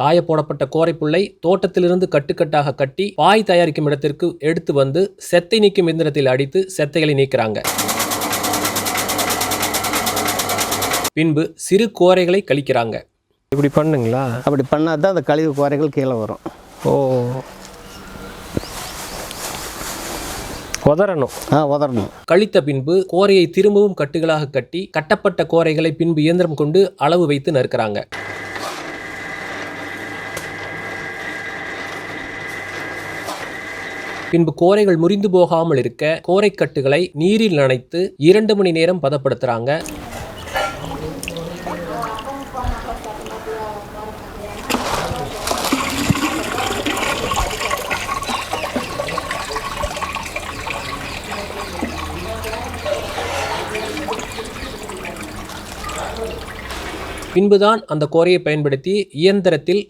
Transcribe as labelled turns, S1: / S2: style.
S1: காய போடப்பட்ட கோரைப்புல்லை தோட்டத்திலிருந்து கட்டுக்கட்டாக கட்டி பாய் தயாரிக்கும் இடத்திற்கு எடுத்து வந்து செத்தை நீக்கும் எந்திரத்தில் அடித்து செத்தைகளை நீக்கிறாங்க. பின்பு சிறு கோரைகளை கழிக்கிறாங்க. இப்படி பண்ணுங்களா?
S2: அப்படி பண்ணால் தான் அந்த கழிவு கோரைகள் கீழே வரும்.
S1: ஓ, உதறணும்.
S2: உதறணும்.
S1: கழித்த பின்பு கோரையை திரும்பவும் கட்டுகளாக கட்டி கட்டப்பட்ட கோரைகளை பின்பு இயந்திரம் கொண்டு அளவு வைத்து நறுக்கிறாங்க. பின்பு கோரைகள் முறிந்து போகாமல் இருக்க கோரைக்கட்டுகளை நீரில் நனைத்து 2 மணி நேரம் பதப்படுத்துறாங்க. பின்புதான் அந்த கோரையை பயன்படுத்தி இயந்திரத்தில்